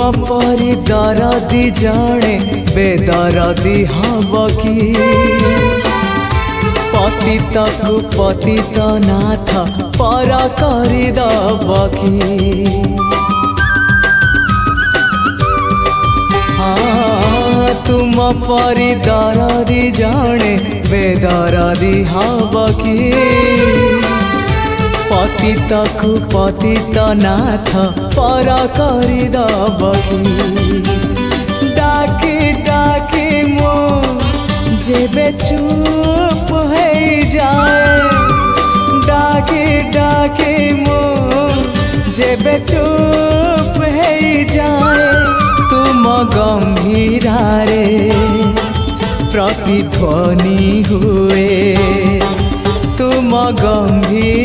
परी दरदी जणे बेदरदी हब कि पतित को पतित नाथ पर करदब कि तुम परी दरदी जणे बेदरदी हब कि पतित को पतित नाथ पर करदब कि डाकी डाकी मो जेबे चुप हो जाए डाकी डाकी मो जेबे चुप हो जाए तुम गंभीरारे प्रतिध्वनि हुए तुम गंभीर